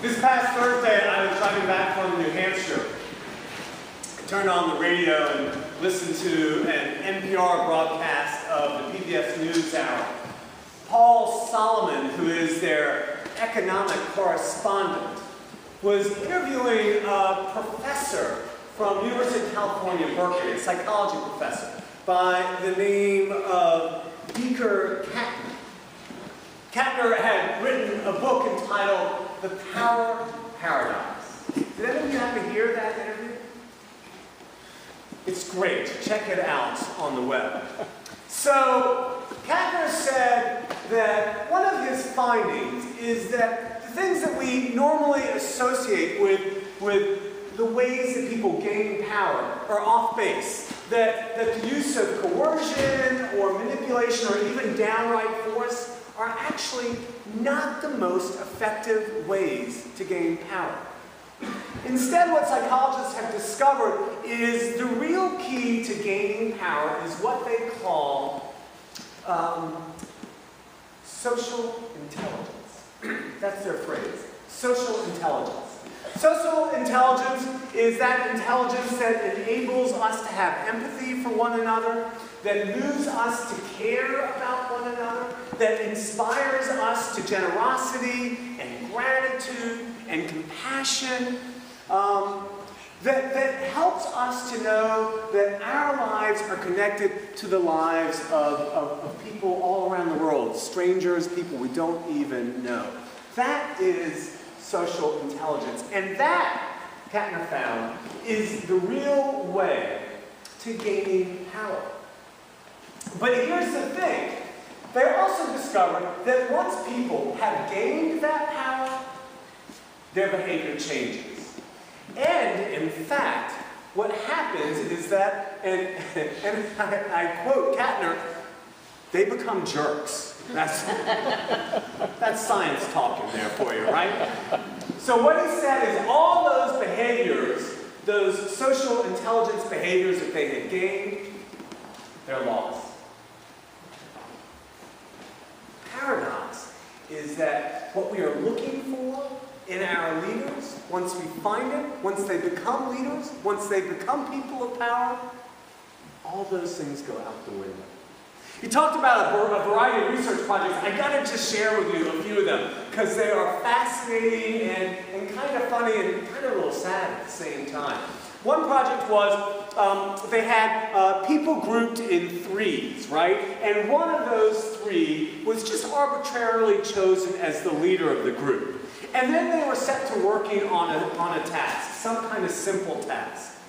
This past Thursday, I was driving back from New Hampshire. I turned on the radio and listened to an NPR broadcast of the PBS NewsHour. Paul Solomon, who is their economic correspondent, was interviewing a professor from University of California, Berkeley, a psychology professor, by the name of Beaker Kapner. Kapner had written a book entitled The Power Paradox. Did any of you happen to hear that interview? It's great. Check it out on the web. So, Kapner said that one of his findings is that the things that we normally associate with the ways that people gain power are off base. That the use of coercion or manipulation or even downright force are actually not the most effective ways to gain power. Instead, what psychologists have discovered is the real key to gaining power is what they call social intelligence. That's their phrase, social intelligence. Social intelligence is that intelligence that enables us to have empathy for one another, that moves us to care about one another, that inspires us to generosity and gratitude and compassion, that helps us to know that our lives are connected to the lives of people all around the world, strangers, people we don't even know. That is social intelligence. And that, Kapner found, is the real way to gaining power. But here's the thing. They also discovered that once people have gained that power, their behavior changes. And, in fact, what happens is that, and I quote Kapner, they become jerks. That's science talking there for you, right? So what he said is all those behaviors, those social intelligence behaviors that they had gained, they're lost. Paradox is that what we are looking for in our leaders, once we find it, once they become leaders, once they become people of power, all those things go out the window. He talked about a variety of research projects. I got to just share with you a few of them because they are fascinating and kind of funny and kind of a little sad at the same time. One project was they had people grouped in threes, right? And one of those three was just arbitrarily chosen as the leader of the group. And then they were set to working on a task, some kind of simple task.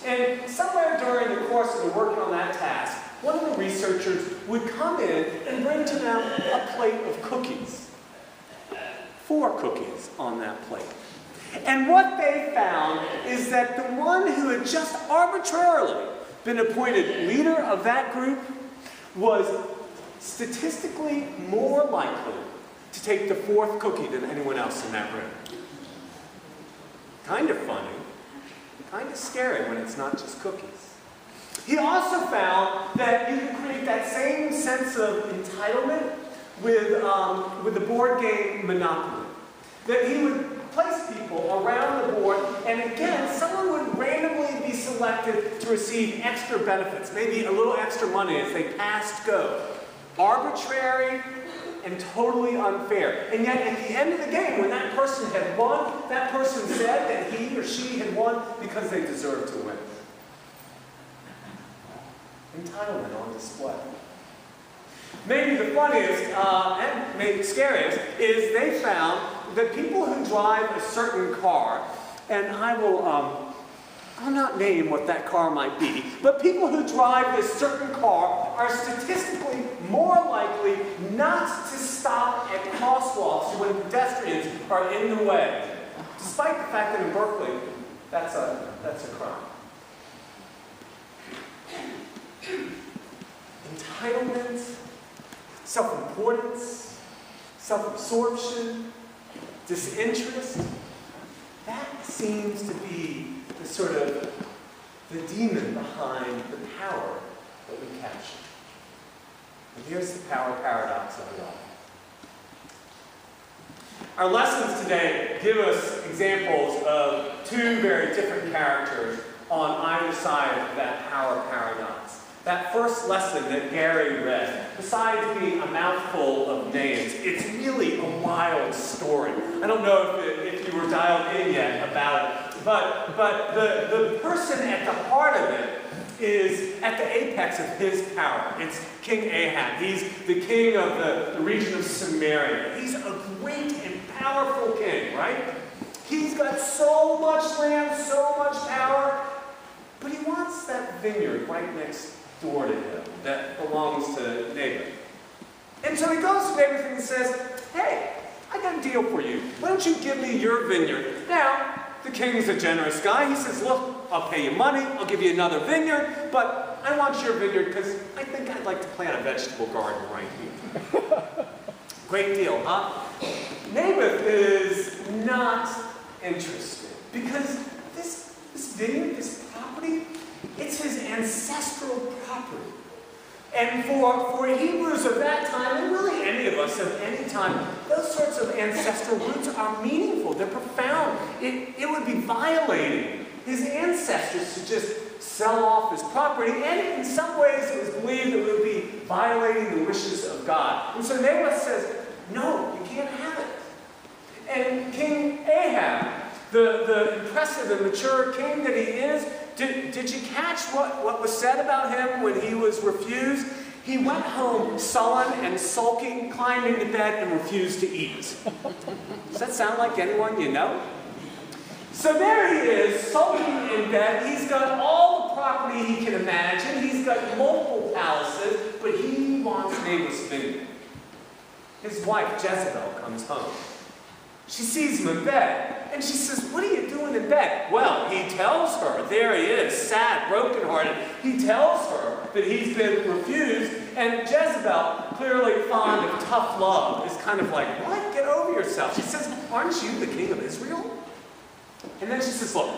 And somewhere during the course of the working on that task, one of the researchers would come in and bring to them a plate of cookies. 4 cookies on that plate. And what they found is that the one who had just arbitrarily been appointed leader of that group was statistically more likely to take the 4th cookie than anyone else in that room. Kind of funny, kind of scary when it's not just cookies. He also found that you can create that same sense of entitlement with the board game Monopoly. That he would place people around the board, and again, someone would randomly be selected to receive extra benefits, maybe a little extra money as they passed go. Arbitrary and totally unfair. And yet, at the end of the game, when that person had won, that person said that he or she had won because they deserved to win. Entitlement on display. Maybe the funniest and maybe scariest is they found that people who drive a certain car, and I'll not name what that car might be, but people who drive this certain car are statistically more likely not to stop at crosswalks when pedestrians are in the way, despite the fact that in Berkeley, that's a crime. Entitlement, self-importance, self-absorption, disinterest, that seems to be the sort of the demon behind the power that we capture. And here's the power paradox of it all. Our lessons today give us examples of two very different characters on either side of that power paradox. That first lesson that Gary read, besides being a mouthful of names, it's really a wild story. I don't know if you were dialed in yet about it, but the person at the heart of it is at the apex of his power. It's King Ahab. He's the king of the region of Samaria. He's a great and powerful king, right? He's got so much land, so much power, but he wants that vineyard right next door to him that belongs to Naboth. And so he goes to Naboth and says, hey, I got a deal for you. Why don't you give me your vineyard? Now, the king's a generous guy. He says, look, I'll pay you money, I'll give you another vineyard, but I want your vineyard because I think I'd like to plant a vegetable garden right here. Great deal, huh? Naboth is not interested because this vineyard, this property, it's his ancestral property. And for Hebrews of that time, and really any of us of any time, those sorts of ancestral roots are meaningful. They're profound. It would be violating his ancestors to just sell off his property, and in some ways it was believed it would be violating the wishes of God. And so Naboth says, no, you can't have it. And King Ahab, the impressive and mature king that he is, did you catch what was said about him when he was refused? He went home sullen and sulking, climbed into bed, and refused to eat. Does that sound like anyone you know? So there he is, sulking in bed. He's got all the property he can imagine. He's got multiple palaces, but he wants Naboth's vineyard. His wife, Jezebel, comes home. She sees him in bed, and she says, what are you doing in bed? Well, he tells her, there he is, sad, brokenhearted. He tells her that he's been refused, and Jezebel, clearly fond of tough love, is kind of like, what? Get over yourself. She says, aren't you the king of Israel? And then she says, look,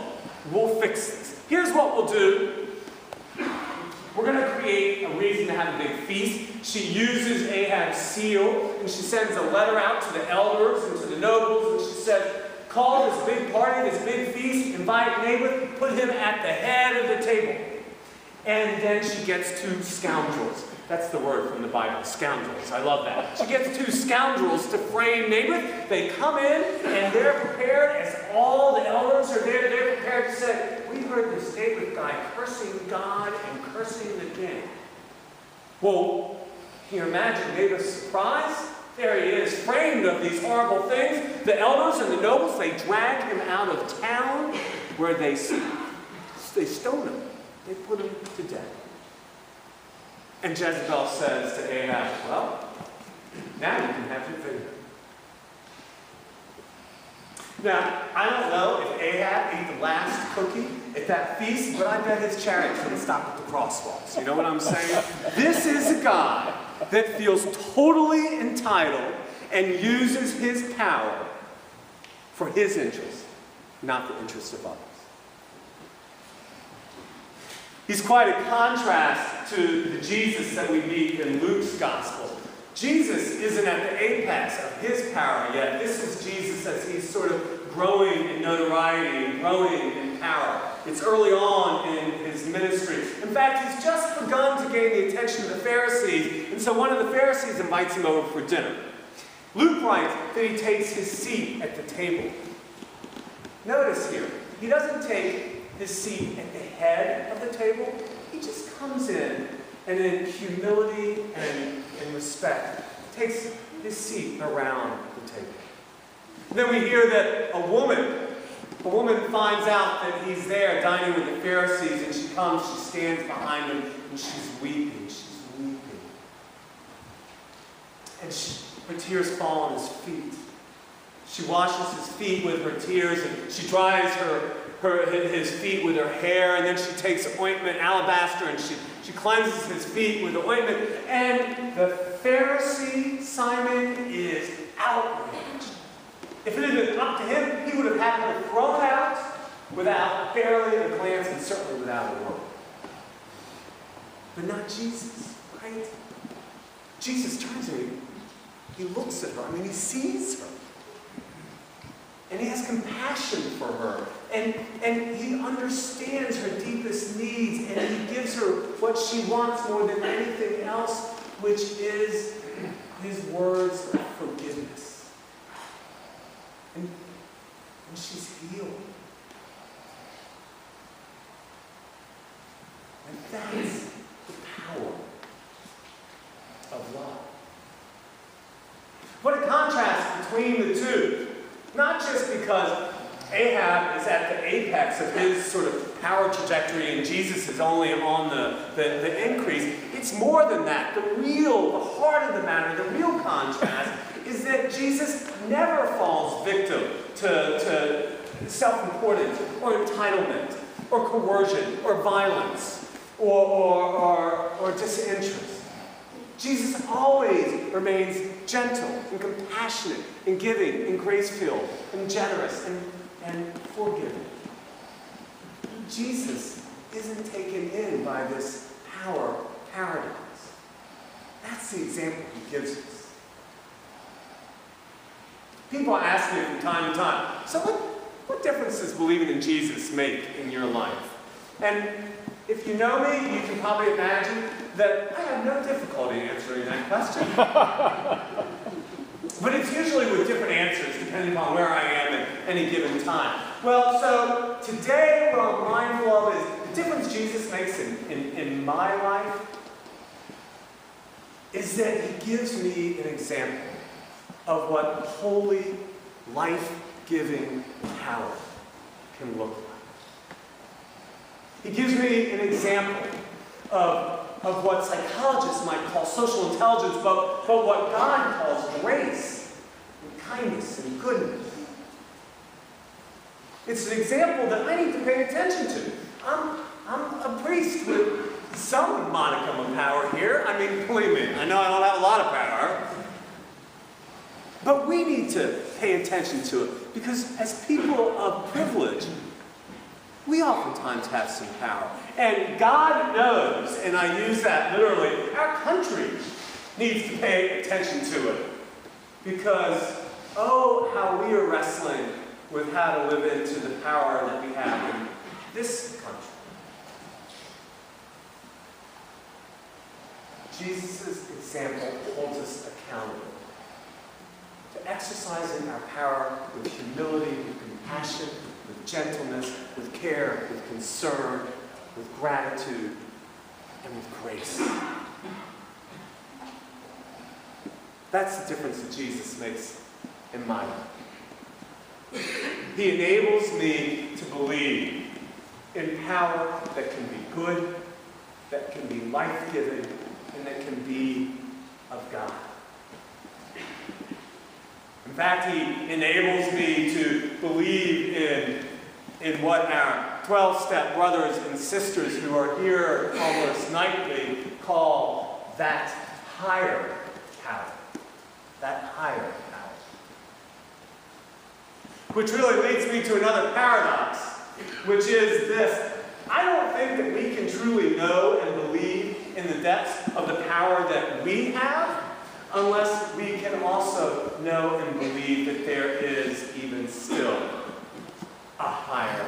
we'll fix this. Here's what we'll do. We're going to create a reason to have a big feast. She uses Ahab's seal, and she sends a letter out to the elders and to the nobles, and she says, call this big party, this big feast, invite Naboth, put him at the head of the table. And then she gets two scoundrels. That's the word from the Bible, scoundrels. I love that. She gets two scoundrels to frame Naboth. They come in, and they're prepared, as all the elders are there, they're prepared to say, we heard this Naboth guy cursing God and cursing the king. Well, can you imagine Naboth's surprise? There he is, framed of these horrible things. The elders and the nobles, they drag him out of town where they stone him. They put him to death. And Jezebel says to Ahab, well, now you can have your vineyard. Now, I don't know if Ahab ate the last cookie at that feast, but I bet his chariot couldn't stop at the crosswalks. You know what I'm saying? This is a guy that feels totally entitled and uses his power for his interest, not the interest of others. He's quite a contrast to the Jesus that we meet in Luke's gospel. Jesus isn't at the apex of his power yet. This is Jesus as he's sort of growing in notoriety and growing in power. It's early on in his ministry. In fact, he's just begun to gain the attention of the Pharisees, and so one of the Pharisees invites him over for dinner. Luke writes that he takes his seat at the table. Notice here, he doesn't take his seat at the head of the table. He just comes in and in humility and in respect takes his seat around the table. And then we hear that a woman finds out that he's there dining with the Pharisees, and she comes, she stands behind him, and she's weeping. And her tears fall on his feet. She washes his feet with her tears, and she dries his feet with her hair, and then she takes ointment, alabaster, and she cleanses his feet with the ointment. And the Pharisee Simon is outraged. If it had been up to him, he would have had her thrown out without barely a glance and certainly without a word. But not Jesus, right? Jesus turns to him. He looks at her. I mean, he sees her. And he has compassion for her. And he understands her deepest needs, and he gives her what she wants more than anything else, which is his words of forgiveness. And she's healed. And that's the power of love. What a contrast between the two. Not just because Ahab is at the apex of his sort of power trajectory and Jesus is only on the increase. It's more than that. The heart of the matter, the real contrast is that Jesus never falls victim to self-importance or entitlement or coercion or violence or disinterest. Jesus always remains gentle and compassionate and giving and grace-filled and generous and forgiving. Jesus isn't taken in by this power paradox. That's the example he gives us. People ask me from time to time, so what difference does believing in Jesus make in your life? And if you know me, you can probably imagine that I have no difficulty answering that question. But it's usually with different answers, depending upon where I am at any given time. Well, so today what I'm mindful of is the difference Jesus makes in my life is that he gives me an example of what holy, life-giving power can look like. He gives me an example of what psychologists might call social intelligence, but what God calls grace and kindness and goodness. It's an example that I need to pay attention to. I'm a priest with some modicum of power here. I mean, believe me, I know I don't have a lot of power. But we need to pay attention to it, because as people of privilege, we oftentimes have some power. And God knows, and I use that literally, our country needs to pay attention to it. Because, oh, how we are wrestling with how to live into the power that we have in this country. Jesus' example holds us accountable to exercising our power with humility, with compassion, with gentleness, with care, with concern, with gratitude, and with grace. That's the difference that Jesus makes in my life. He enables me to believe in power that can be good, that can be life-giving, and that can be of God. In fact, he enables me to believe in what our 12-step brothers and sisters who are here almost nightly call that higher power. That higher power. Which really leads me to another paradox, which is this. I don't think that we can truly know and believe in the depths of the power that we have unless we can also know and believe that there is even still a higher